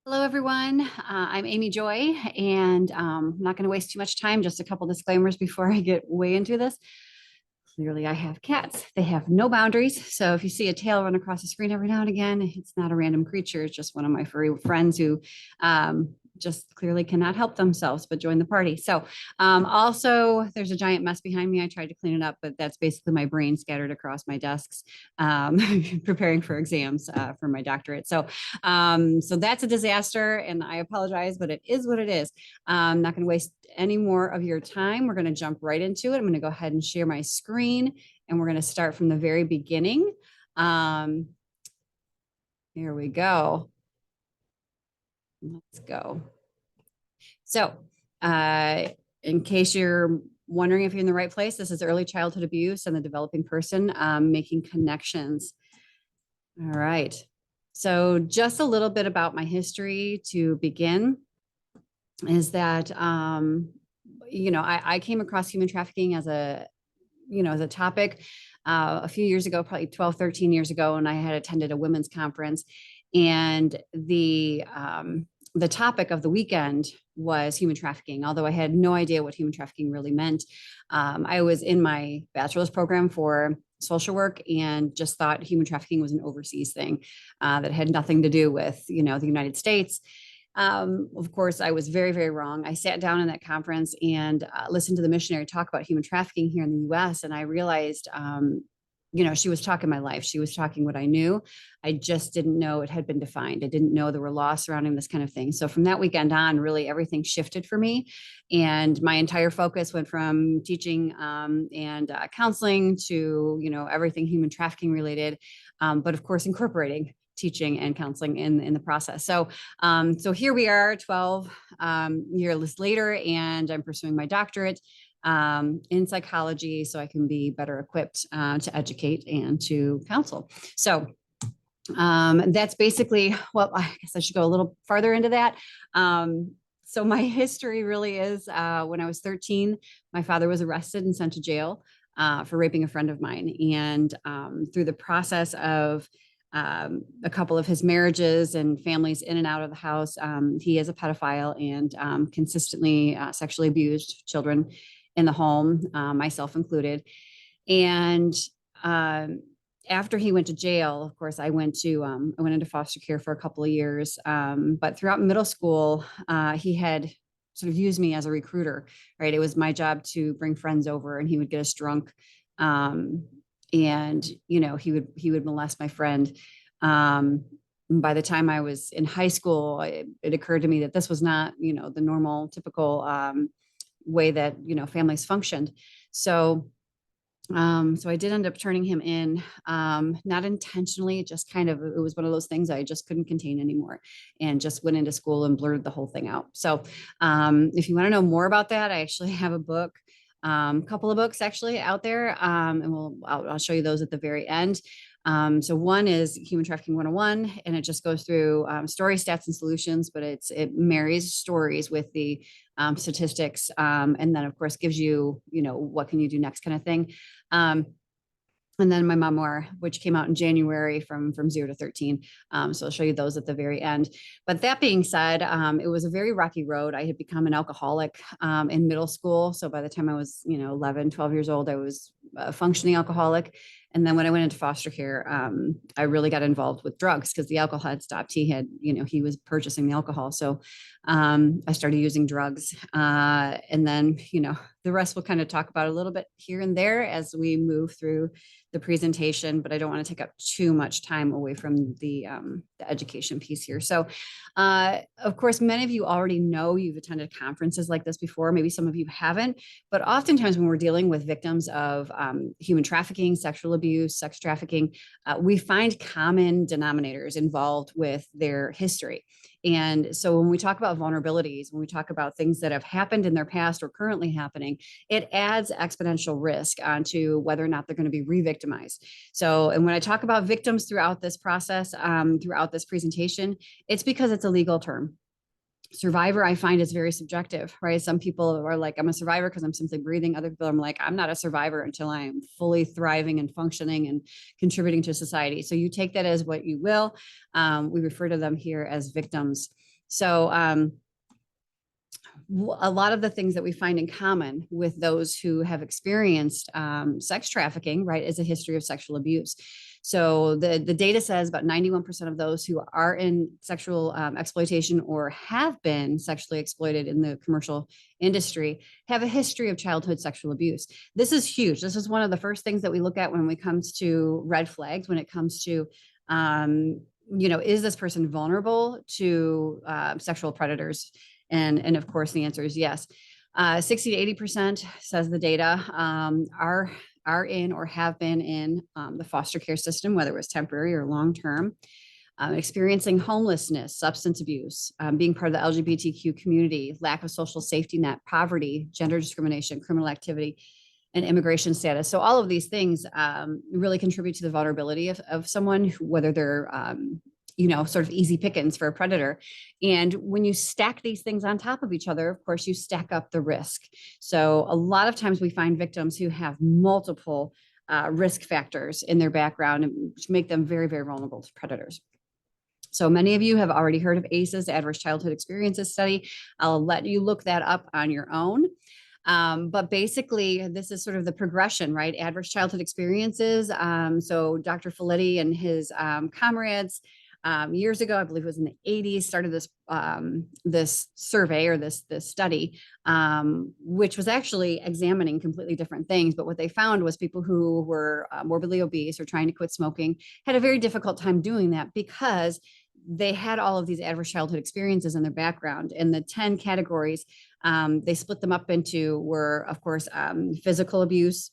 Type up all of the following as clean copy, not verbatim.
Hello, everyone. I'm Amy Joy, and I'm not going to waste too much time. Just a couple disclaimers before I get way into this. Clearly, I have cats. They have no boundaries. So if you see a tail run across the screen every now and again, it's not a random creature. It's just one of my furry friends who just clearly cannot help themselves but join the party. So also, there's a giant mess behind me. I tried to clean it up, but that's basically my brain scattered across my desks, preparing for exams for my doctorate. So that's a disaster, and I apologize, but it is what it is. I'm not going to waste any more of your time. We're going to jump right into it. I'm going to go ahead and share my screen, and we're going to start from the very beginning. Um, Here we go. Let's go. So, in case you're wondering if you're in the right place, this is early childhood abuse and the developing person making connections. All right. So, just a little bit about my history to begin is that I came across human trafficking as a topic a few years ago, probably 12, 13 years ago, and I had attended a women's conference, and the topic of the weekend was human trafficking. Although I had no idea what human trafficking really meant, I was in my bachelor's program for social work and just thought human trafficking was an overseas thing that had nothing to do with the United States. Of course, I was very, very wrong. I sat down in that conference and listened to the missionary talk about human trafficking here in the US. And I realized, she was talking my life. She was talking what I knew. I just didn't know it had been defined. I didn't know there were laws surrounding this kind of thing. So from that weekend on, really everything shifted for me. And my entire focus went from teaching and counseling to, everything human trafficking related, but of course, incorporating teaching and counseling in the process. So here we are 12 years later, and I'm pursuing my doctorate in psychology so I can be better equipped to educate and to counsel. So that's basically, well, I guess I should go a little farther into that. So my history really is when I was 13, my father was arrested and sent to jail for raping a friend of mine. And through the process of a couple of his marriages and families in and out of the house, he is a pedophile and consistently sexually abused children in the home, myself included. And after he went to jail, of course, I went into foster care for a couple of years. But throughout middle school, he had sort of used me as a recruiter, right? It was my job to bring friends over, and he would get us drunk. And he would molest my friend. By the time I was in high school, it occurred to me that this was not the normal typical way that families functioned. So I did end up turning him in, not intentionally, just kind of, it was one of those things I just couldn't contain anymore, and just went into school and blurted the whole thing out. So if you want to know more about that, I actually have a book, couple of books actually out there, and I'll show you those at the very end. So one is Human Trafficking 101, and it just goes through story, stats, and solutions, but it marries stories with the statistics, and then of course gives you, what can you do next kind of thing. And then my memoir, which came out in January, from 0 to 13. So I'll show you those at the very end. But that being said, it was a very rocky road. I had become an alcoholic in middle school. So by the time I was, 11, 12 years old, I was a functioning alcoholic. And then when I went into foster care, I really got involved with drugs because the alcohol had stopped. He was purchasing the alcohol. So I started using drugs. And then, the rest we'll kind of talk about a little bit here and there as we move through the presentation, but I don't want to take up too much time away from the education piece here. So, of course, many of you already know you've attended conferences like this before. Maybe some of you haven't, but oftentimes when we're dealing with victims of human trafficking, sexual abuse, sex trafficking, we find common denominators involved with their history. And so when we talk about vulnerabilities, when we talk about things that have happened in their past or currently happening, it adds exponential risk onto whether or not they're going to be re-victimized. So, and when I talk about victims throughout this process, throughout this presentation, it's because it's a legal term. Survivor, I find, is very subjective, right? Some people are like, I'm a survivor because I'm simply breathing. Other people, I'm like, I'm not a survivor until I am fully thriving and functioning and contributing to society. So you take that as what you will. We refer to them here as victims. So a lot of the things that we find in common with those who have experienced sex trafficking, right, is a history of sexual abuse. So the data says about 91% of those who are in sexual exploitation or have been sexually exploited in the commercial industry have a history of childhood sexual abuse. This is huge. This is one of the first things that we look at when it comes to red flags, when it comes to is this person vulnerable to sexual predators? And of course, the answer is yes. 60 to 80% says the data are in or have been in the foster care system, whether it was temporary or long-term, experiencing homelessness, substance abuse, being part of the LGBTQ community, lack of social safety net, poverty, gender discrimination, criminal activity, and immigration status. So all of these things really contribute to the vulnerability of someone, whether they're sort of easy pickings for a predator. And when you stack these things on top of each other, of course, you stack up the risk. So a lot of times we find victims who have multiple risk factors in their background, which make them very, very vulnerable to predators. So many of you have already heard of ACEs, Adverse Childhood Experiences Study. I'll let you look that up on your own. But basically, this is sort of the progression, right? Adverse childhood experiences. So Dr. Felitti and his comrades years ago, I believe it was in the 80s, started this survey or this study, which was actually examining completely different things. But what they found was people who were morbidly obese or trying to quit smoking had a very difficult time doing that because they had all of these adverse childhood experiences in their background. And the 10 categories, they split them up into were, of course, physical abuse,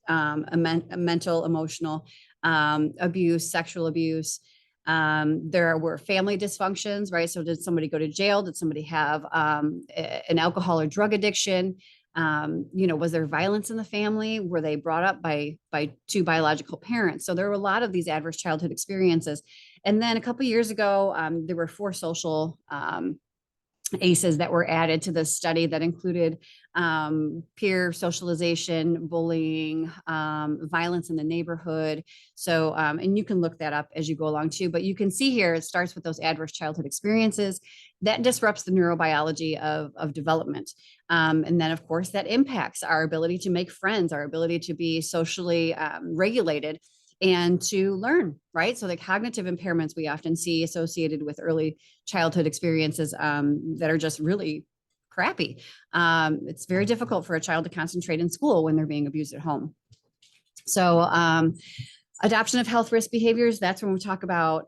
mental, emotional abuse, sexual abuse. There were family dysfunctions, right? So did somebody go to jail? Did somebody have an alcohol or drug addiction? Was there violence in the family? Were they brought up by two biological parents? So there were a lot of these adverse childhood experiences. And then a couple of years ago, there were 4 social ACEs that were added to this study that included peer socialization, bullying, violence in the neighborhood. So, and you can look that up as you go along too, but you can see here, it starts with those adverse childhood experiences that disrupts the neurobiology of development. And then of course that impacts our ability to make friends, our ability to be socially regulated and to learn, right? So the cognitive impairments we often see associated with early childhood experiences that are just really crappy. It's very difficult for a child to concentrate in school when they're being abused at home. So adoption of health risk behaviors, that's when we talk about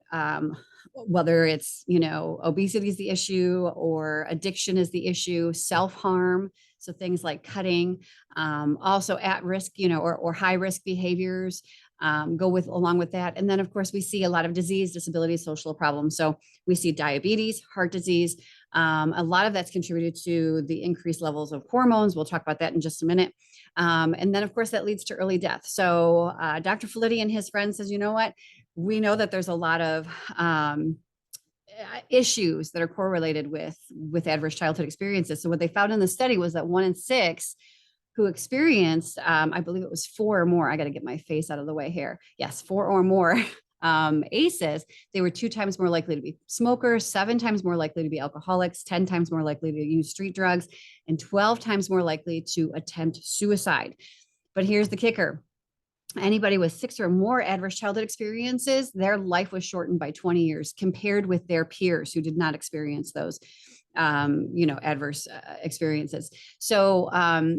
whether it's, obesity is the issue or addiction is the issue, self-harm. So things like cutting, also at risk, or high risk behaviors go along with that. And then of course we see a lot of disease, disability, social problems. So we see diabetes, heart disease. A lot of that's contributed to the increased levels of hormones. We'll talk about that in just a minute. And then of course that leads to early death. So Dr. Felitti and his friends says, you know what? We know that there's a lot of issues that are correlated with adverse childhood experiences. So what they found in the study was that 1 in 6 who experienced, I believe it was 4 or more. I got to get my face out of the way here. Yes, 4 or more ACEs, they were 2 times more likely to be smokers, 7 times more likely to be alcoholics, 10 times more likely to use street drugs, and 12 times more likely to attempt suicide. But here's the kicker. Anybody with 6 or more adverse childhood experiences, their life was shortened by 20 years compared with their peers who did not experience those adverse experiences. So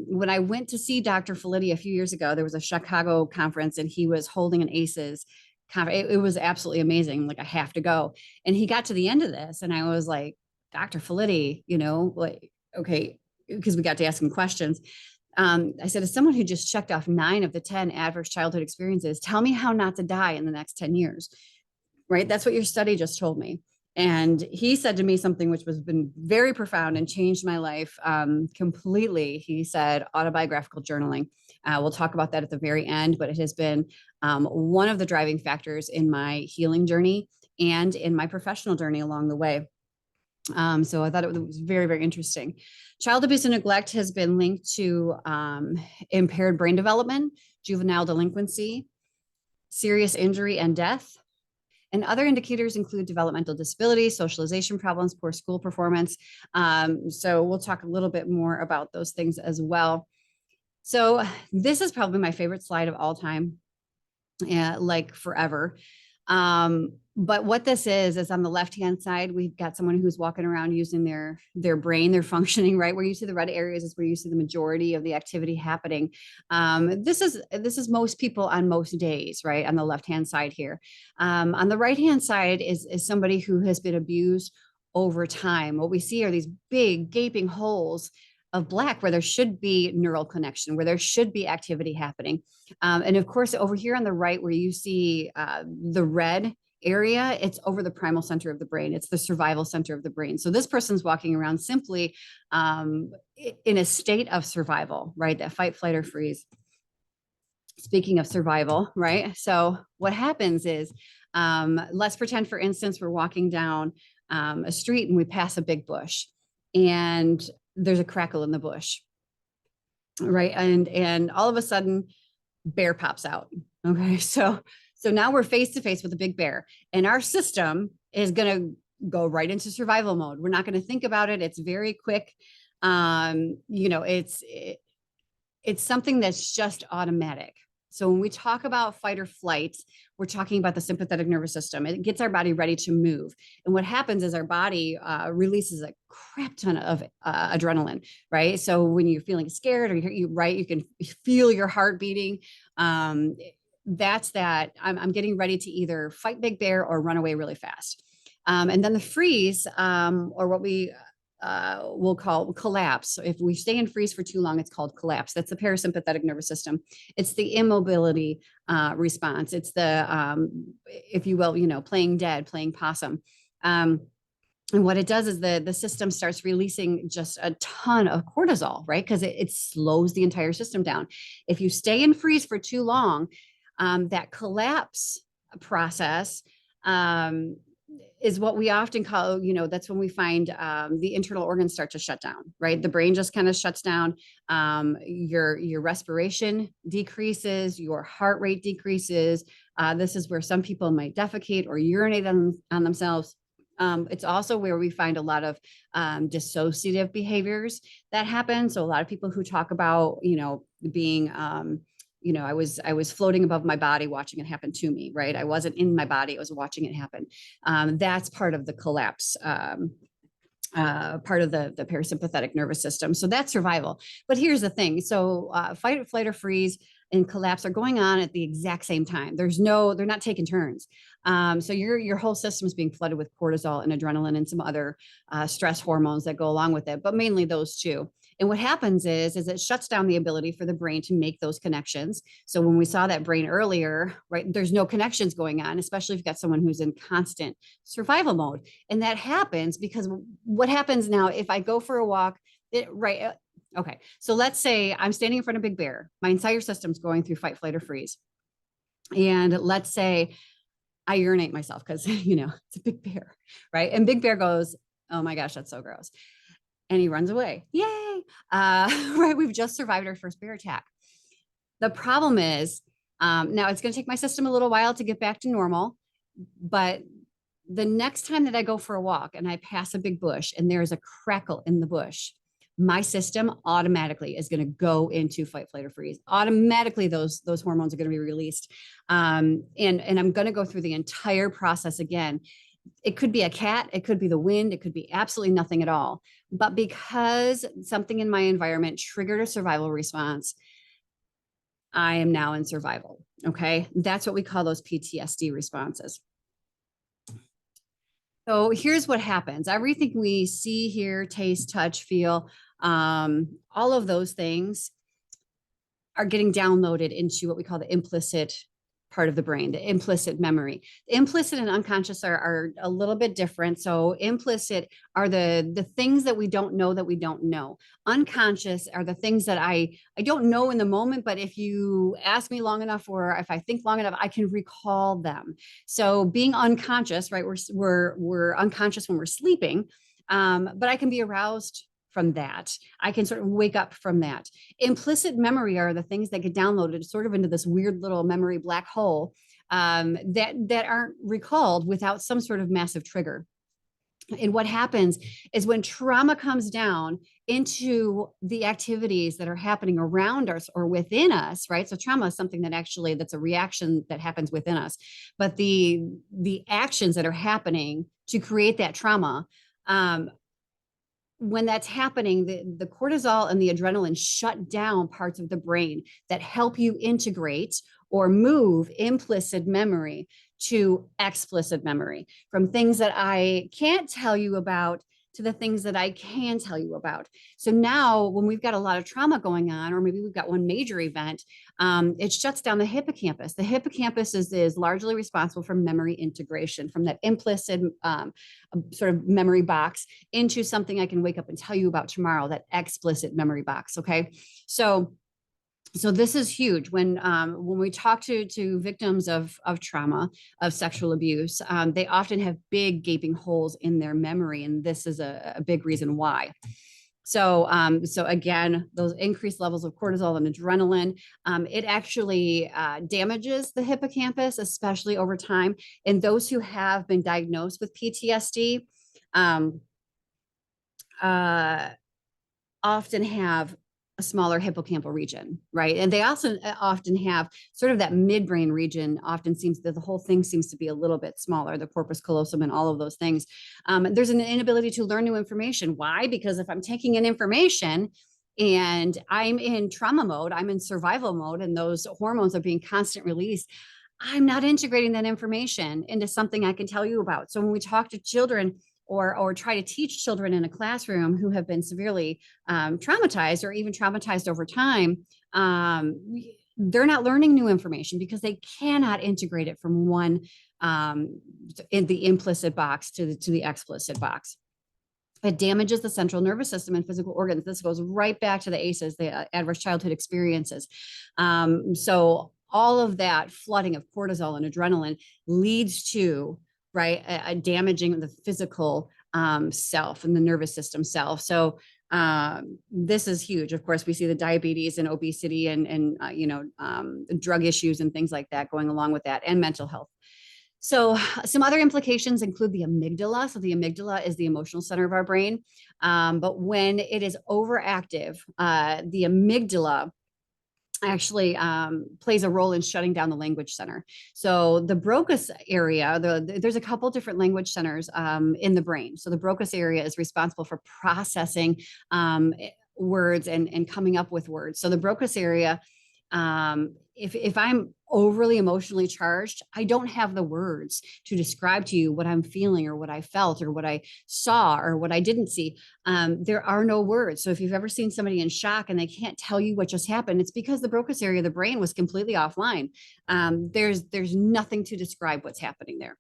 when I went to see Dr. Felitti a few years ago, there was a Chicago conference and he was holding an ACEs conference. It was absolutely amazing. Like, I have to go. And he got to the end of this and I was like, Dr. Felitti, okay, because we got to ask him questions. I said, as someone who just checked off 9 of the 10 adverse childhood experiences, tell me how not to die in the next 10 years, right? That's what your study just told me. And he said to me something which was been very profound and changed my life completely. He said, autobiographical journaling. We'll talk about that at the very end, but it has been one of the driving factors in my healing journey and in my professional journey along the way. So I thought it was very, very interesting. Child abuse and neglect has been linked to impaired brain development, juvenile delinquency, serious injury and death, And other indicators include developmental disability, socialization problems, poor school performance. So we'll talk a little bit more about those things as well. So this is probably my favorite slide of all time, like forever. But what this is on the left-hand side, we've got someone who's walking around using their brain, they're functioning, right? Where you see the red areas is where you see the majority of the activity happening. This is most people on most days, right? On the left-hand side here. On the right-hand side is somebody who has been abused over time. What we see are these big gaping holes of black where there should be neural connection, where there should be activity happening. And of course, over here on the right, where you see the red area, it's over the primal center of the brain. It's the survival center of the brain. So this person's walking around simply in a state of survival, right? That fight, flight, or freeze. Speaking of survival, right? So what happens is, let's pretend, for instance, we're walking down a street and we pass a big bush and there's a crackle in the bush, right? And all of a sudden, bear pops out. Okay, so now we're face to face with a big bear, and our system is going to go right into survival mode. We're not going to think about it. It's very quick. It's something that's just automatic. So when we talk about fight or flight, we're talking about the sympathetic nervous system. It gets our body ready to move. And what happens is our body releases a crap ton of adrenaline, right? So when you're feeling scared or you can feel your heart beating. That's that I'm getting ready to either fight big bear or run away really fast. And then the freeze, or what we we'll call collapse. So if we stay in freeze for too long, it's called collapse. That's the parasympathetic nervous system. It's the immobility response. It's the, if you will, playing dead, playing possum. And what it does is the system starts releasing just a ton of cortisol, right? Because it slows the entire system down. If you stay in freeze for too long, that collapse process is what we often call, that's when we find the internal organs start to shut down, right? The brain just kind of shuts down. Your respiration decreases, your heart rate decreases. This is where some people might defecate or urinate on themselves. It's also where we find a lot of dissociative behaviors that happen. So a lot of people who talk about, being, I was floating above my body, watching it happen to me, right? I wasn't in my body, I was watching it happen. That's part of the collapse, part of the parasympathetic nervous system. So that's survival. But here's the thing. So fight, flight, or freeze and collapse are going on at the exact same time. They're not taking turns. So your whole system is being flooded with cortisol and adrenaline and some other stress hormones that go along with it, but mainly those two. And what happens is it shuts down the ability for the brain to make those connections. So when we saw that brain earlier, right, there's no connections going on, especially if you've got someone who's in constant survival mode. And that happens because what happens now, if I go for a walk, okay. So let's say I'm standing in front of a big bear. My entire system's going through fight, flight, or freeze. And let's say I urinate myself because, it's a big bear, right? And big bear goes, oh my gosh, that's so gross. And he runs away. Yay. Right. We've just survived our first bear attack. The problem is now it's going to take my system a little while to get back to normal. But the next time that I go for a walk and I pass a big bush and there's a crackle in the bush, my system automatically is going to go into fight, flight, or freeze. Automatically, those hormones are going to be released. And I'm going to go through the entire process again. It could be a cat, it could be the wind, it could be absolutely nothing at all. But because something in my environment triggered a survival response, I am now in survival. Okay. That's what we call those PTSD responses. So here's what happens. Everything we see, hear, taste, touch, feel, all of those things are getting downloaded into what we call the implicit part of the brain, the implicit memory. The implicit and unconscious are a little bit different. So implicit are the things that we don't know that we don't know. Unconscious are the things that I don't know in the moment, but if you ask me long enough or if I think long enough, I can recall them. So being unconscious, right? We're unconscious when we're sleeping, but I can be aroused from that. I can sort of wake up from that. Implicit memory are the things that get downloaded sort of into this weird little memory black hole that aren't recalled without some sort of massive trigger. And what happens is when trauma comes down into the activities that are happening around us or within us, right? So trauma is something that actually that's a reaction that happens within us, but the actions that are happening to create that trauma, when that's happening, the cortisol and the adrenaline shut down parts of the brain that help you integrate or move implicit memory to explicit memory, from things that I can't tell you about to the things that I can tell you about. So now when we've got a lot of trauma going on, or maybe we've got one major event, it shuts down the hippocampus. The hippocampus is largely responsible for memory integration, from that implicit sort of memory box into something I can wake up and tell you about tomorrow, that explicit memory box. Okay. So this is huge when we talk to victims of trauma, of sexual abuse. They often have big gaping holes in their memory, and this is a big reason why. So again, those increased levels of cortisol and adrenaline, it actually damages the hippocampus, especially over time. And those who have been diagnosed with PTSD often have a smaller hippocampal region, right? And they also often have sort of that midbrain region. Often seems that the whole thing seems to be a little bit smaller, the corpus callosum and all of those things. There's an inability to learn new information. Why? Because if I'm taking in information and I'm in trauma mode, I'm in survival mode, and those hormones are being constant released, I'm not integrating that information into something I can tell you about. So when we talk to children or try to teach children in a classroom who have been severely traumatized or even traumatized over time, they're not learning new information because they cannot integrate it from one in the implicit box to the explicit box. It damages the central nervous system and physical organs. This goes right back to the ACEs, the adverse childhood experiences. So all of that flooding of cortisol and adrenaline leads to a damaging of the physical self and the nervous system self. So this is huge. Of course, we see the diabetes and obesity and drug issues and things like that going along with that, and mental health. So some other implications include the amygdala. So the amygdala is the emotional center of our brain. But when it is overactive, the amygdala actually plays a role in shutting down the language center. So the Broca's area, there's a couple different language centers in the brain. So the Broca's area is responsible for processing words and coming up with words. So the Broca's area, if I'm overly emotionally charged, I don't have the words to describe to you what I'm feeling or what I felt or what I saw or what I didn't see. There are no words. So if you've ever seen somebody in shock and they can't tell you what just happened, it's because the Broca's area of the brain was completely offline. There's nothing to describe what's happening there.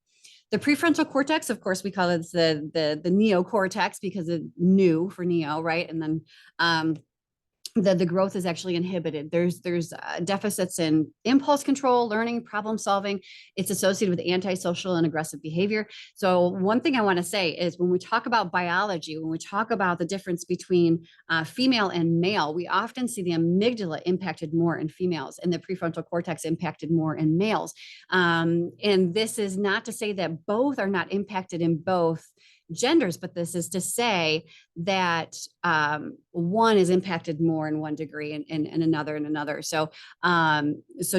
The prefrontal cortex, of course, we call it the neocortex because of new for neo, right? And then the growth is actually inhibited. There's deficits in impulse control, learning, problem solving. It's associated with antisocial and aggressive behavior. So one thing I want to say is when we talk about biology, when we talk about the difference between female and male, we often see the amygdala impacted more in females and the prefrontal cortex impacted more in males. And this is not to say that both are not impacted in both genders, but this is to say that one is impacted more in one degree and another in another. So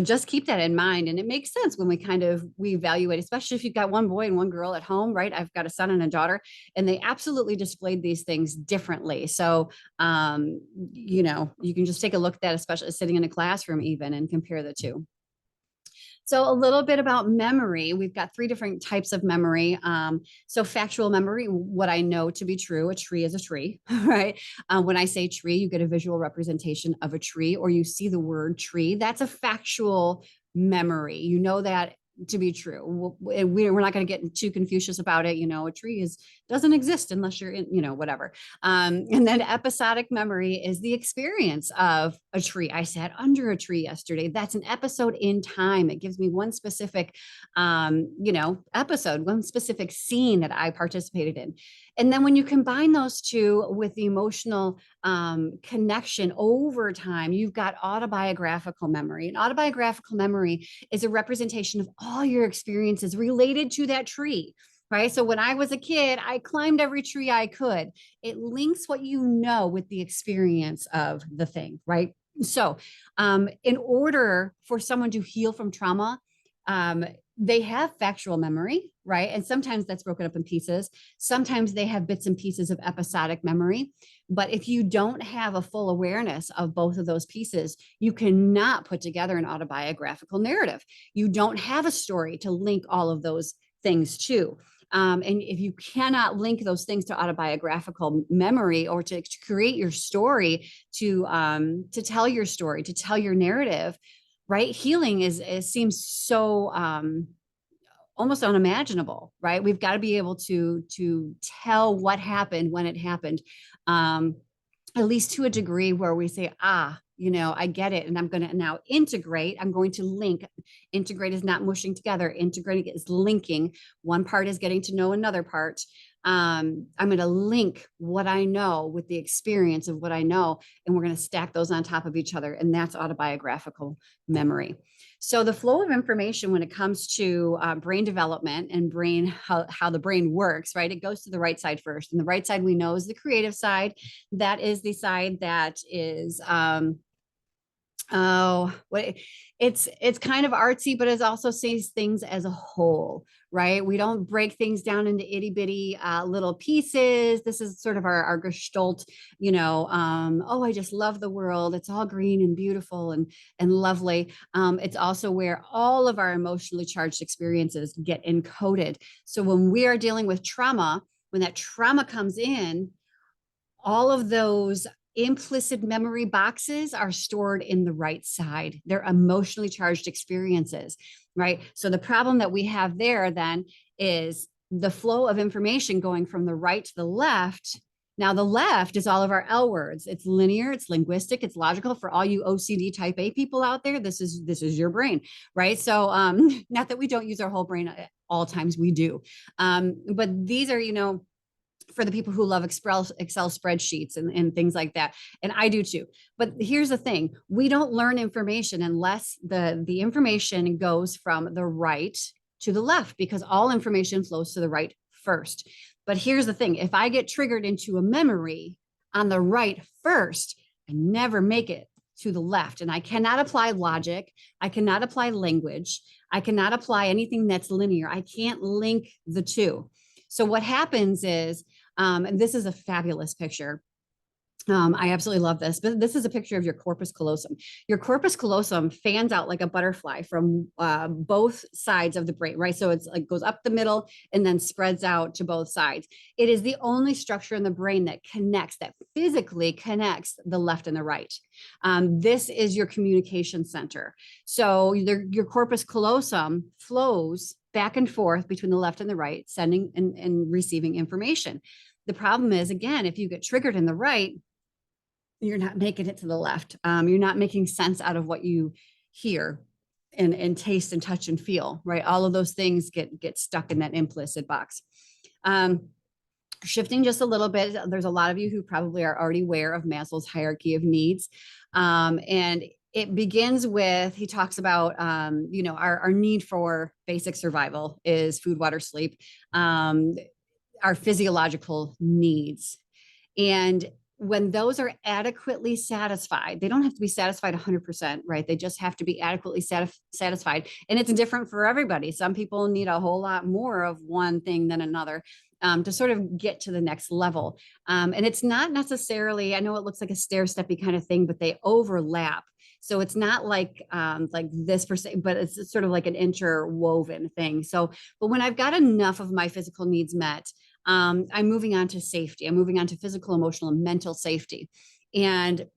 just keep that in mind. And it makes sense when we evaluate, especially if you've got one boy and one girl at home, right? I've got a son and a daughter, and they absolutely displayed these things differently. So, you can just take a look at that, especially sitting in a classroom even, and compare the two. So a little bit about memory. We've got 3 different types of memory. So factual memory, what I know to be true, a tree is a tree, right? When I say tree, you get a visual representation of a tree, or you see the word tree. That's a factual memory. You know that to be true. We're not going to get too Confucius about it. A tree doesn't exist unless you're in, whatever. And then episodic memory is the experience of a tree. I sat under a tree yesterday. That's an episode in time. It gives me one specific, episode, one specific scene that I participated in. And then when you combine those two with the emotional connection over time, you've got autobiographical memory. And autobiographical memory is a representation of all your experiences related to that tree, right? So when I was a kid, I climbed every tree I could. It links what you know with the experience of the thing, right? So, in order for someone to heal from trauma, um, they have factual memory, right? And sometimes that's broken up in pieces. Sometimes they have bits and pieces of episodic memory. But if you don't have a full awareness of both of those pieces, you cannot put together an autobiographical narrative. You don't have a story to link all of those things to. And if you cannot link those things to autobiographical memory or to create your story, to tell your story, to tell your narrative, right? Healing is seems so almost unimaginable, right? We've got to be able to tell what happened when it happened, um, at least to a degree where we say, I get it, and I'm going to now integrate. I'm going to link. Integrate is not mushing together. Integrating is linking. One part is getting to know another part. I'm going to link what I know with the experience of what I know, and we're going to stack those on top of each other, and that's autobiographical memory. So the flow of information when it comes to brain development and how the brain works, right? It goes to the right side first. And the right side we know is the creative side. That is the side that is it's kind of artsy, but it also sees things as a whole, right? We don't break things down into itty bitty little pieces. This is sort of our gestalt, I just love the world. It's all green and beautiful and lovely. It's also where all of our emotionally charged experiences get encoded. So when we are dealing with trauma, when that trauma comes in, all of those implicit memory boxes are stored in the right side. They're emotionally charged experiences, right? So the problem that we have there then is the flow of information going from the right to the left. Now, the left is all of our L words. It's linear, it's linguistic, it's logical. For all you OCD type A people out there, this is your brain, right? So not that we don't use our whole brain at all times, we do. But these are, for the people who love Excel spreadsheets and things like that. And I do too. But here's the thing. We don't learn information unless the information goes from the right to the left, because all information flows to the right first. But here's the thing. If I get triggered into a memory on the right first, I never make it to the left. And I cannot apply logic. I cannot apply language. I cannot apply anything that's linear. I can't link the two. So what happens is, and this is a fabulous picture. I absolutely love this, but this is a picture of your corpus callosum. Your corpus callosum fans out like a butterfly from both sides of the brain, right? So it's like goes up the middle and then spreads out to both sides. It is the only structure in the brain that physically connects the left and the right. This is your communication center. So your corpus callosum flows back and forth between the left and the right, sending and receiving information. The problem is, again, if you get triggered in the right, you're not making it to the left. You're not making sense out of what you hear and taste and touch and feel, right? All of those things get stuck in that implicit box. Shifting just a little bit, there's a lot of you who probably are already aware of Maslow's hierarchy of needs. And it begins with, he talks about, our need for basic survival is food, water, sleep, our physiological needs. And when those are adequately satisfied, they don't have to be satisfied 100%, right? They just have to be adequately satisfied. And it's different for everybody. Some people need a whole lot more of one thing than another to sort of get to the next level. And it's not necessarily, I know it looks like a stair-steppy kind of thing, but they overlap. So it's not like this per se, but it's sort of like an interwoven thing. So, but when I've got enough of my physical needs met, I'm moving on to safety. I'm moving on to physical, emotional, and mental safety. And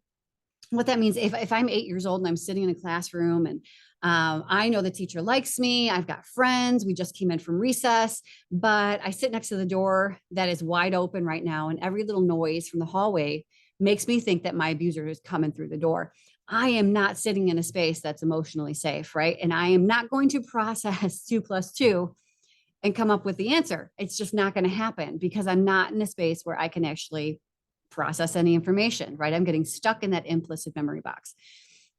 what that means, if I'm 8 years old and I'm sitting in a classroom and I know the teacher likes me, I've got friends, we just came in from recess, but I sit next to the door that is wide open right now, and every little noise from the hallway makes me think that my abuser is coming through the door. I am not sitting in a space that's emotionally safe, right? And I am not going to process 2 plus 2 and come up with the answer. It's just not going to happen because I'm not in a space where I can actually process any information, right? I'm getting stuck in that implicit memory box.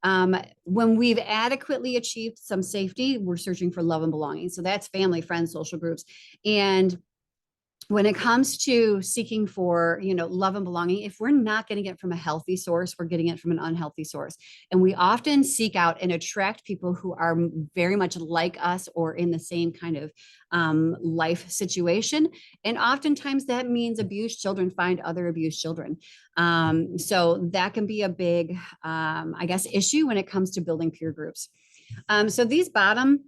When we've adequately achieved some safety, we're searching for love and belonging. So that's family, friends, social groups. And when it comes to seeking for, love and belonging, if we're not getting it from a healthy source, we're getting it from an unhealthy source. And we often seek out and attract people who are very much like us or in the same kind of life situation. And oftentimes that means abused children find other abused children. So that can be a big, I guess, issue when it comes to building peer groups. So these bottom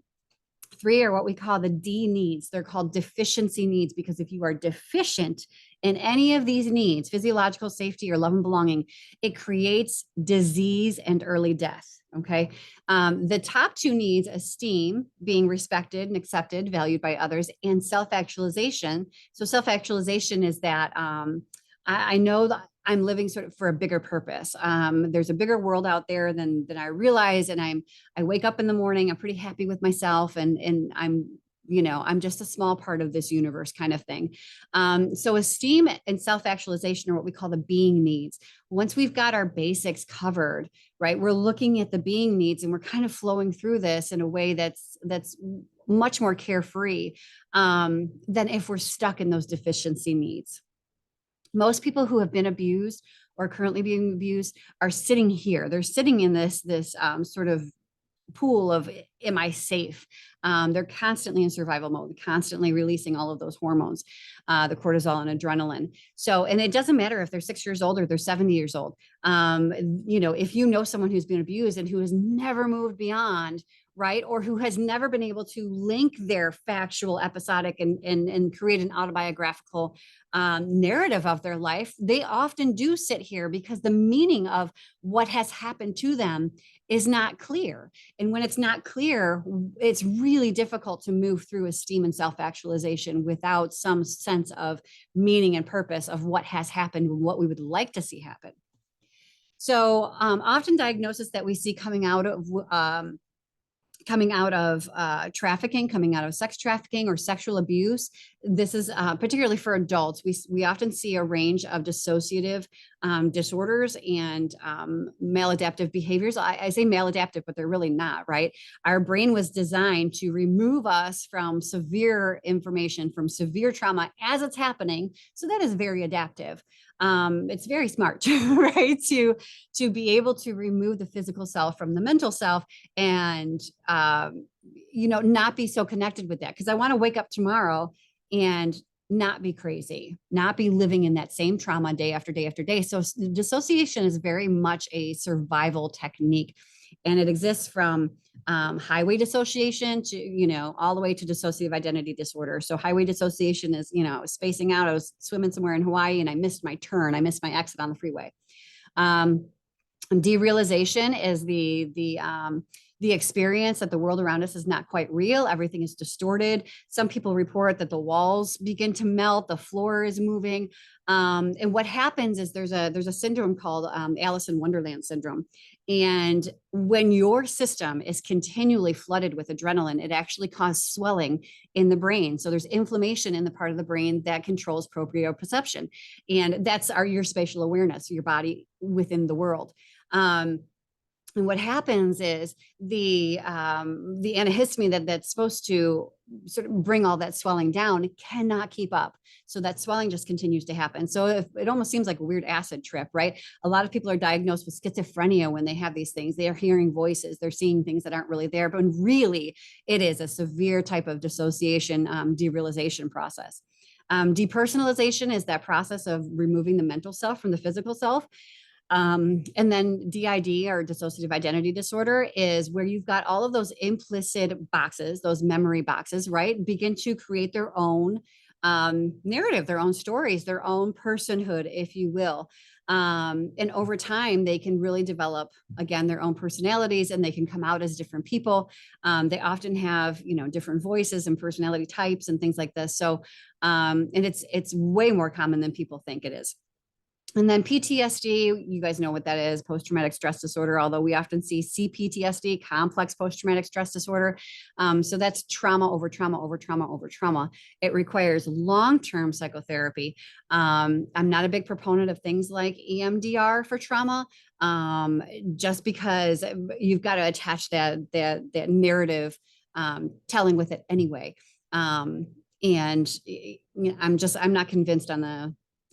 three are what we call the D needs. They're called deficiency needs because if you are deficient in any of these needs, physiological, safety, or love and belonging, it creates disease and early death. Okay. The top two needs, esteem, being respected and accepted, valued by others, and self-actualization. So self-actualization is that I know that I'm living sort of for a bigger purpose. There's a bigger world out there than I realize. And I wake up in the morning, I'm pretty happy with myself and I'm just a small part of this universe kind of thing. So esteem and self-actualization are what we call the being needs. Once we've got our basics covered, right, we're looking at the being needs and we're kind of flowing through this in a way that's much more carefree than if we're stuck in those deficiency needs. Most people who have been abused or currently being abused are sitting here. They're sitting in this sort of pool of, am I safe? They're constantly in survival mode, constantly releasing all of those hormones, the cortisol and adrenaline. So, and it doesn't matter if they're 6 years old or they're 70 years old. If you know someone who's been abused and who has never moved beyond, right, or who has never been able to link their factual, episodic, and create an autobiographical narrative of their life, they often do sit here because the meaning of what has happened to them is not clear. And when it's not clear, it's really difficult to move through esteem and self-actualization without some sense of meaning and purpose of what has happened and what we would like to see happen. So often diagnosis that we see coming out of trafficking, coming out of sex trafficking or sexual abuse. This is particularly for adults. We often see a range of dissociative disorders and maladaptive behaviors. I say maladaptive, but they're really not, right? Our brain was designed to remove us from severe information, from severe trauma as it's happening. So that is very adaptive. It's very smart, right? To be able to remove the physical self from the mental self and, not be so connected with that. Because I want to wake up tomorrow and not be crazy, not be living in that same trauma day after day after day. So dissociation is very much a survival technique. And it exists from highway dissociation to, all the way to dissociative identity disorder. So highway dissociation is, spacing out. I was swimming somewhere in Hawaii and I missed my turn. I missed my exit on the freeway. Derealization is the experience that the world around us is not quite real. Everything is distorted. Some people report that the walls begin to melt, the floor is moving. And what happens is there's a syndrome called Alice in Wonderland syndrome. And when your system is continually flooded with adrenaline, it actually causes swelling in the brain. So there's inflammation in the part of the brain that controls proprioception. And that's your spatial awareness, your body within the world. And what happens is the antihistamine that's supposed to sort of bring all that swelling down cannot keep up. So that swelling just continues to happen. So it almost seems like a weird acid trip, right? A lot of people are diagnosed with schizophrenia when they have these things. They are hearing voices, they're seeing things that aren't really there, but really it is a severe type of dissociation, derealization process. Depersonalization is that process of removing the mental self from the physical self. And then DID, or dissociative identity disorder, is where you've got all of those implicit boxes, those memory boxes, right? Begin to create their own narrative, their own stories, their own personhood, if you will. And over time, they can really develop, again, their own personalities, and they can come out as different people. They often have, different voices and personality types and things like this. So, and it's way more common than people think it is. And then PTSD, you guys know what that is, post-traumatic stress disorder, although we often see CPTSD, complex post-traumatic stress disorder. So that's trauma over trauma over trauma over trauma. It requires long-term psychotherapy. I'm not a big proponent of things like EMDR for trauma, just because you've got to attach that narrative telling with it anyway. And I'm not convinced on the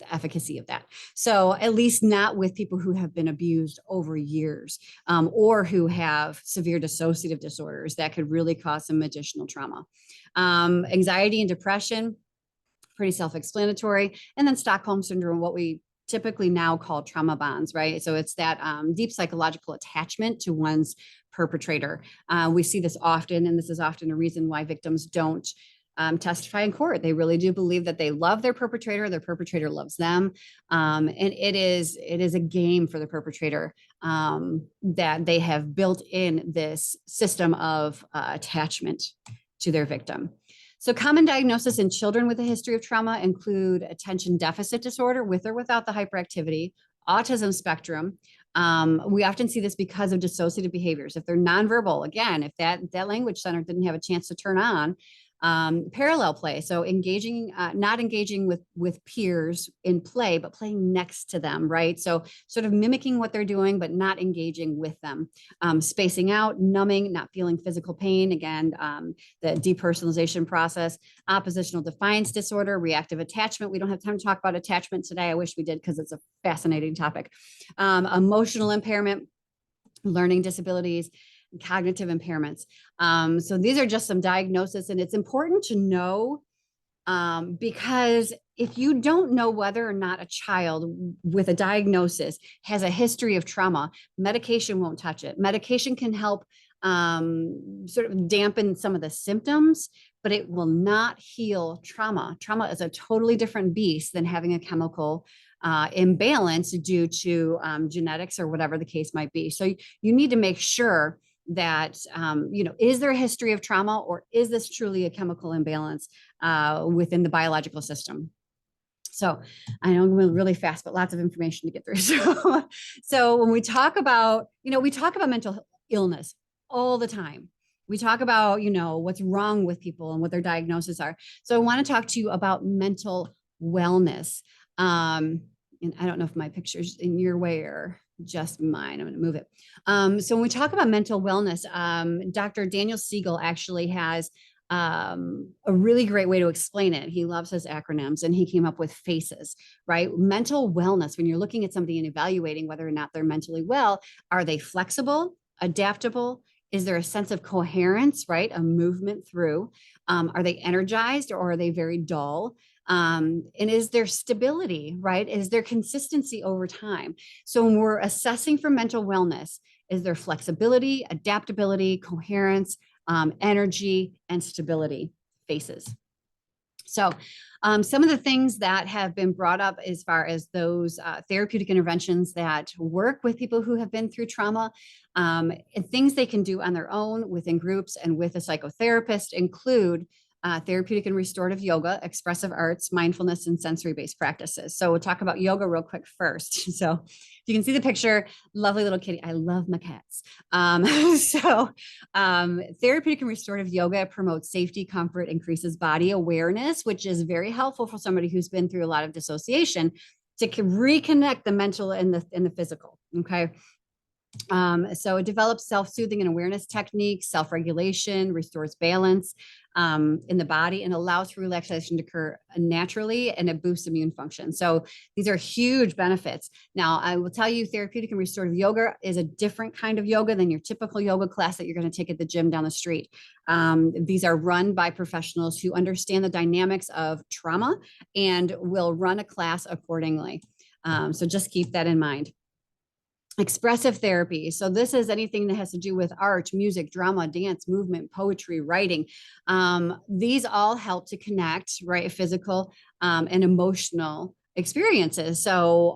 efficacy of that. So at least not with people who have been abused over years, or who have severe dissociative disorders that could really cause some additional trauma. Anxiety and depression, pretty self-explanatory. And then Stockholm syndrome, what we typically now call trauma bonds, right? So it's that deep psychological attachment to one's perpetrator. We see this often, and this is often a reason why victims don't testify in court. They really do believe that they love their perpetrator loves them. And it is a game for the perpetrator, that they have built in this system of attachment to their victim. So common diagnosis in children with a history of trauma include attention deficit disorder with or without the hyperactivity, autism spectrum. We often see this because of dissociative behaviors. If they're nonverbal, again, if that language center didn't have a chance to turn on, parallel play. So engaging, not engaging with peers in play, but playing next to them, right? So sort of mimicking what they're doing, but not engaging with them. Spacing out, numbing, not feeling physical pain. Again, the depersonalization process. Oppositional defiance disorder, reactive attachment. We don't have time to talk about attachment today. I wish we did because it's a fascinating topic. Emotional impairment, learning disabilities, cognitive impairments. So these are just some diagnoses, and it's important to know, because if you don't know whether or not a child with a diagnosis has a history of trauma, medication won't touch it. Medication can help sort of dampen some of the symptoms, but it will not heal trauma. Trauma is a totally different beast than having a chemical imbalance due to genetics or whatever the case might be. So you need to make sure that, is there a history of trauma, or is this truly a chemical imbalance within the biological system? So I know I'm going really fast, but lots of information to get through. So when we talk about, we talk about mental illness all the time. We talk about, what's wrong with people and what their diagnoses are. So I want to talk to you about mental wellness. And I don't know if my picture's in your way or just mine. I'm going to move it. So when we talk about mental wellness, Dr. Daniel Siegel actually has a really great way to explain it. He loves his acronyms, and he came up with FACES, right? Mental wellness, when you're looking at somebody and evaluating whether or not they're mentally well, are they flexible, adaptable? Is there a sense of coherence, right? A movement through? Are they energized, or are they very dull? And is there stability, right? Is there consistency over time? So when we're assessing for mental wellness, is there flexibility, adaptability, coherence, energy, and stability? FACES. So some of the things that have been brought up as far as those therapeutic interventions that work with people who have been through trauma, and things they can do on their own, within groups, and with a psychotherapist include therapeutic and restorative yoga, expressive arts, mindfulness, and sensory-based practices. So we'll talk about yoga real quick first. So if you can see the picture, lovely little kitty. I love my cats. Therapeutic and restorative yoga promotes safety, comfort, increases body awareness, which is very helpful for somebody who's been through a lot of dissociation, to reconnect the mental and the physical. Okay. So it develops self-soothing and awareness techniques, self-regulation, restores balance in the body, and allows for relaxation to occur naturally, and it boosts immune function. So these are huge benefits. Now, I will tell you, therapeutic and restorative yoga is a different kind of yoga than your typical yoga class that you're going to take at the gym down the street. These are run by professionals who understand the dynamics of trauma and will run a class accordingly. So just keep that in mind. Expressive therapy. So this is anything that has to do with art, music, drama, dance, movement, poetry, writing. These all help to connect, right, physical and emotional experiences. So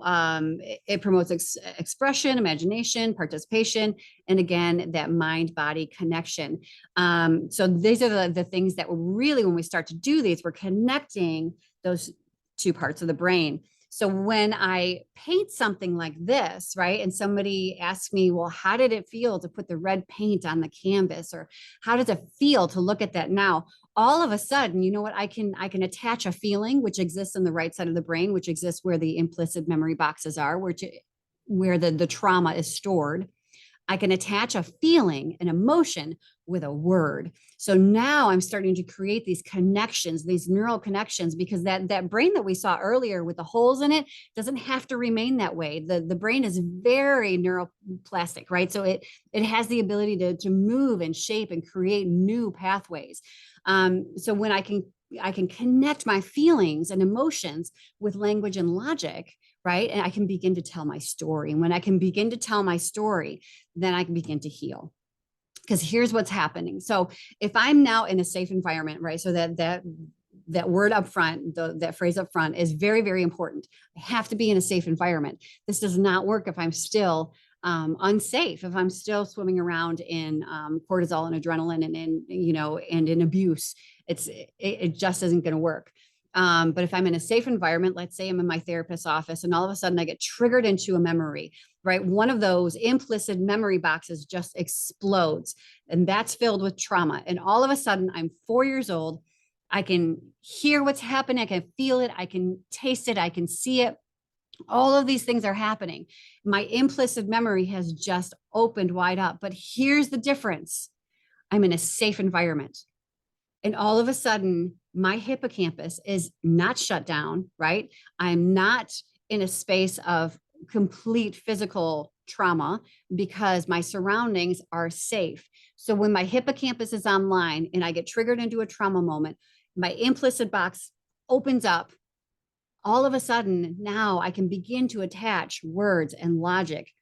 it promotes expression, imagination, participation, and again, that mind-body connection. So these are the things that really, when we start to do these, we're connecting those two parts of the brain. So when I paint something like this, right, and somebody asks me, well, how did it feel to put the red paint on the canvas, or how does it feel to look at that now? All of a sudden, you know what, I can attach a feeling which exists in the right side of the brain, which exists where the implicit memory boxes are, where the trauma is stored. I can attach a feeling, an emotion with a word. So now I'm starting to create these connections, these neural connections, because that brain that we saw earlier with the holes in it doesn't have to remain that way. The brain is very neuroplastic, right? So it has the ability to move and shape and create new pathways. So when I can connect my feelings and emotions with language and logic, right? And I can begin to tell my story. And when I can begin to tell my story, then I can begin to heal. Because here's what's happening. So if I'm now in a safe environment, right? So that word up front, that phrase up front is very, very important. I have to be in a safe environment. This does not work if I'm still unsafe, if I'm still swimming around in cortisol and adrenaline and in abuse. It just isn't going to work. But if I'm in a safe environment, let's say I'm in my therapist's office and all of a sudden I get triggered into a memory, right? One of those implicit memory boxes just explodes, and that's filled with trauma. And all of a sudden I'm 4 years old. I can hear what's happening. I can feel it. I can taste it. I can see it. All of these things are happening. My implicit memory has just opened wide up. But here's the difference. I'm in a safe environment. And all of a sudden, my hippocampus is not shut down, right? I'm not in a space of complete physical trauma because my surroundings are safe. So when my hippocampus is online and I get triggered into a trauma moment, my implicit box opens up. All of a sudden, now I can begin to attach words and logic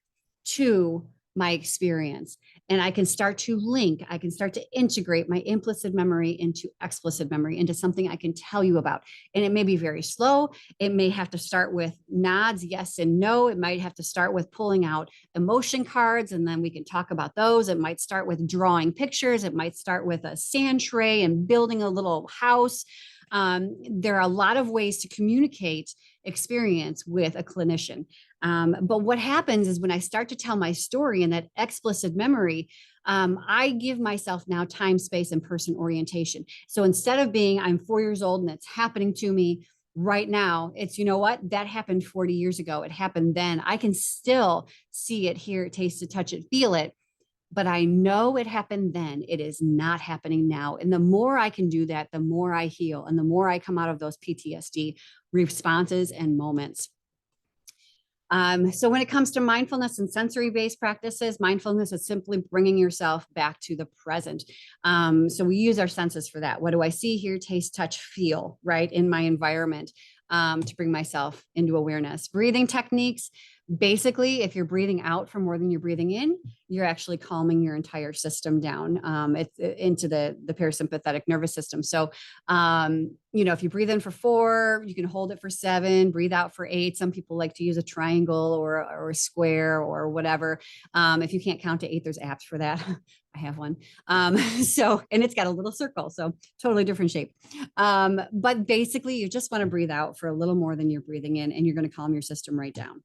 to my experience. And I can start to link, I can start to integrate my implicit memory into explicit memory, into something I can tell you about. And it may be very slow. It may have to start with nods, yes and no. It might have to start with pulling out emotion cards, and then we can talk about those. It might start with drawing pictures. It might start with a sand tray and building a little house. There are a lot of ways to communicate experience with a clinician. But what happens is when I start to tell my story in that explicit memory, I give myself now time, space, and person orientation. So instead of being, I'm 4 years old and it's happening to me right now, it's, you know what, that happened 40 years ago. It happened then. I can still see it, hear it, taste it, touch it, feel it. But I know it happened then. It is not happening now. And the more I can do that, the more I heal and the more I come out of those PTSD responses and moments. So when it comes to mindfulness and sensory-based practices, mindfulness is simply bringing yourself back to the present. So we use our senses for that. What do I see, hear, taste, touch, feel, right, in my environment, to bring myself into awareness? Breathing techniques. Basically, if you're breathing out for more than you're breathing in, you're actually calming your entire system down into the parasympathetic nervous system. So, if you breathe in for 4, you can hold it for 7, breathe out for 8. Some people like to use a triangle or a square or whatever. If you can't count to 8, there's apps for that. I have one. And it's got a little circle, so totally different shape. But basically, you just want to breathe out for a little more than you're breathing in, and you're going to calm your system right down.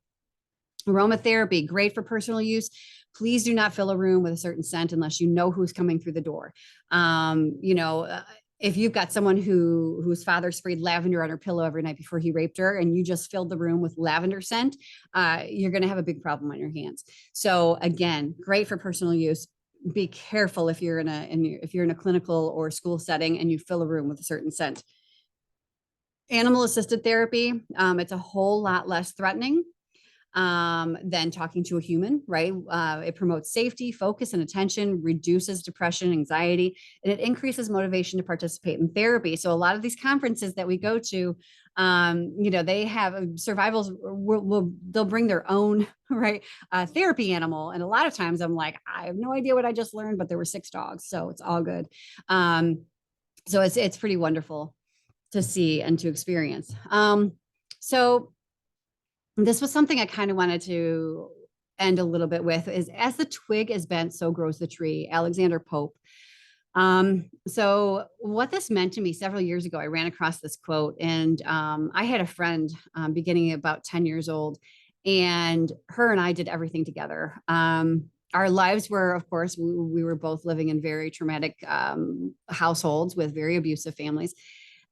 Aromatherapy, great for personal use. Please do not fill a room with a certain scent unless you know who's coming through the door. If you've got someone whose father sprayed lavender on her pillow every night before he raped her, and you just filled the room with lavender scent, you're going to have a big problem on your hands. So again, great for personal use. Be careful if you're in a clinical or school setting and you fill a room with a certain scent. Animal assisted therapy, it's a whole lot less threatening than talking to a human, right? It promotes safety, focus, and attention, reduces depression, anxiety, and it increases motivation to participate in therapy. So a lot of these conferences that we go to, they have survivals they'll bring their own, right, therapy animal. And a lot of times I'm like, I have no idea what I just learned, but there were 6 dogs, so it's all good. So it's pretty wonderful to see and to experience. So this was something I kind of wanted to end a little bit with, is as the twig is bent, so grows the tree. Alexander Pope. So what this meant to me several years ago, I ran across this quote, and I had a friend beginning about 10 years old, and her and I did everything together. Our lives were, of course, we were both living in very traumatic households with very abusive families.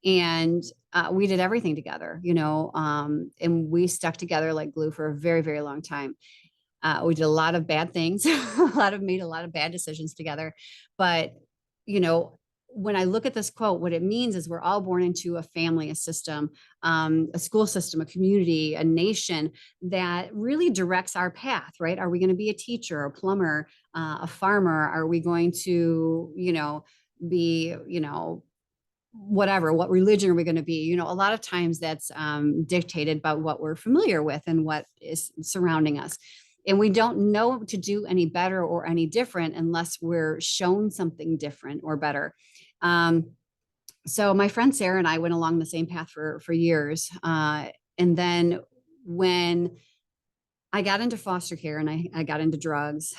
And we did everything together, and we stuck together like glue for a very, very long time. We did a lot of bad things, made a lot of bad decisions together. But, you know, when I look at this quote, what it means is we're all born into a family, a system, a school system, a community, a nation that really directs our path, right? Are we going to be a teacher, a plumber, a farmer? Are we going to, be, whatever, what religion are we going to be? A lot of times that's dictated by what we're familiar with and what is surrounding us. And we don't know to do any better or any different unless we're shown something different or better. Um, so my friend Sarah and I went along the same path for years. And then when I got into foster care and I got into drugs,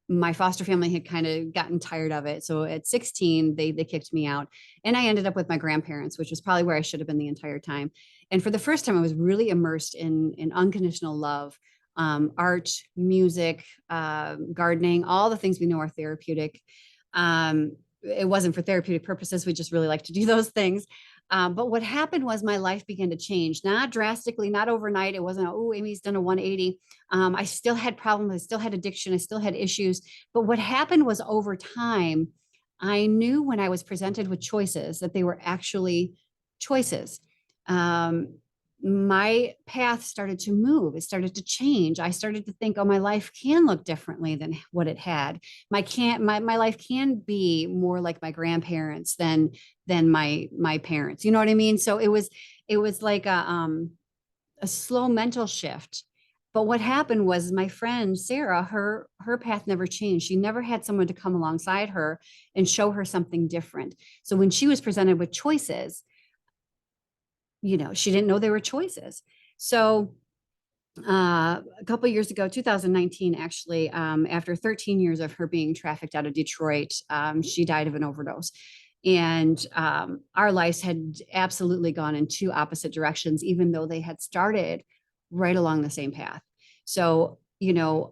my foster family had kind of gotten tired of it. So at 16, they kicked me out, and I ended up with my grandparents, which was probably where I should have been the entire time. And for the first time, I was really immersed in unconditional love, art, music, gardening, all the things we know are therapeutic. It wasn't for therapeutic purposes. We just really like to do those things. But what happened was my life began to change, not drastically, not overnight. It wasn't, oh, Amy's done a 180. I still had problems. I still had addiction. I still had issues. But what happened was over time, I knew when I was presented with choices that they were actually choices. Um, my path started to move. It started to change. I started to think, oh, my life can look differently than what it had. My life can be more like my grandparents than my parents. You know what I mean? So it was like a slow mental shift. But what happened was my friend Sarah, her path never changed. She never had someone to come alongside her and show her something different. So when she was presented with choices, she didn't know there were choices. So a couple of years ago, 2019, actually, after 13 years of her being trafficked out of Detroit, she died of an overdose. And our lives had absolutely gone in two opposite directions, even though they had started right along the same path. So,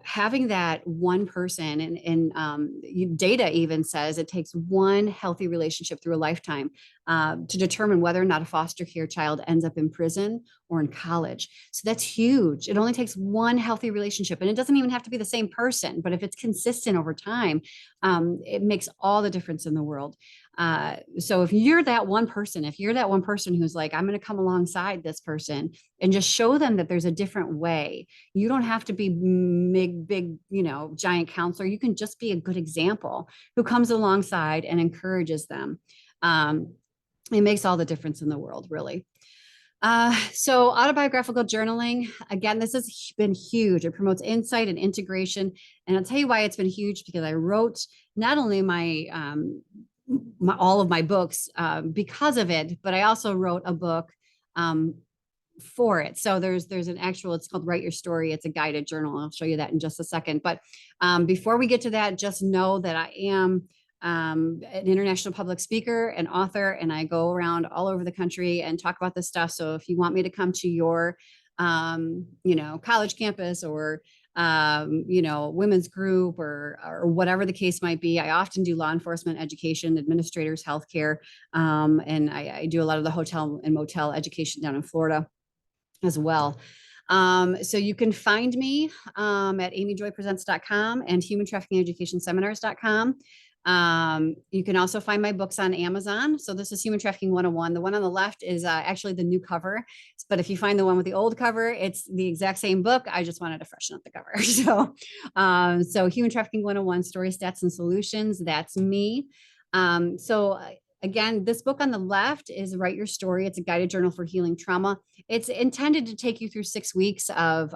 having that one person, and data even says it takes one healthy relationship through a lifetime to determine whether or not a foster care child ends up in prison or in college. So that's huge. It only takes one healthy relationship, and it doesn't even have to be the same person, but if it's consistent over time, it makes all the difference in the world. So if you're that one person, who's like, I'm going to come alongside this person and just show them that there's a different way. You don't have to be big, giant counselor. You can just be a good example who comes alongside and encourages them. It makes all the difference in the world, really. So autobiographical journaling, again, this has been huge. It promotes insight and integration. And I'll tell you why it's been huge, because I wrote not only all of my books because of it, but I also wrote a book um, for it. So there's an actual, it's called Write Your Story. It's a guided journal. I'll show you that in just a second. But before we get to that, just know that I am an international public speaker and author, and I go around all over the country and talk about this stuff. So if you want me to come to your, college campus or women's group or whatever the case might be. I often do law enforcement education, administrators, healthcare, and I do a lot of the hotel and motel education down in Florida as well. So you can find me at amyjoypresents.com and humantraffickingeducationseminars.com. You can also find my books on Amazon. So this is Human Trafficking 101. The one on the left is actually the new cover. But if you find the one with the old cover, it's the exact same book. I just wanted to freshen up the cover. So Human Trafficking 101, Story, Stats, and Solutions. That's me. So again, this book on the left is Write Your Story. It's a guided journal for healing trauma. It's intended to take you through 6 weeks of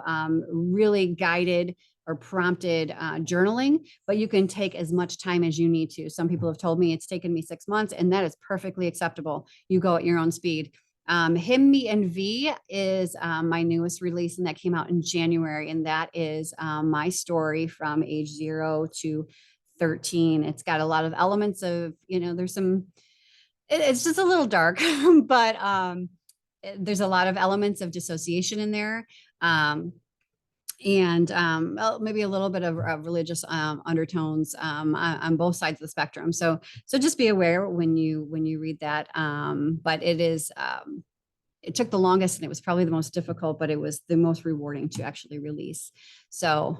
really guided or prompted journaling, but you can take as much time as you need to. Some people have told me it's taken me 6 months, and that is perfectly acceptable. You go at your own speed. Him, Me, and V is my newest release, and that came out in January. And that is my story from age 0 to 13. It's got a lot of elements of, there's some, it's just a little dark, but there's a lot of elements of dissociation in there. And maybe a little bit of religious undertones on both sides of the spectrum. So just be aware when you read that. But it took the longest and it was probably the most difficult, but it was the most rewarding to actually release. So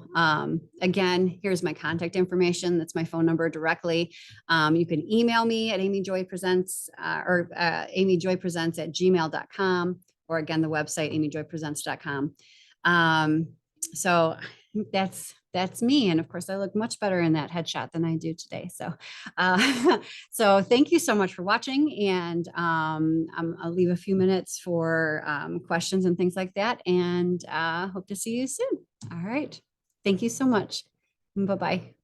again, here's my contact information. That's my phone number directly. You can email me at amyjoypresents or amyjoypresents@gmail.com, or again, the website amyjoypresents.com. So that's me. And of course I look much better in that headshot than I do today. So, so thank you so much for watching, and I'll leave a few minutes for questions and things like that, and hope to see you soon. All right. Thank you so much. Bye-bye.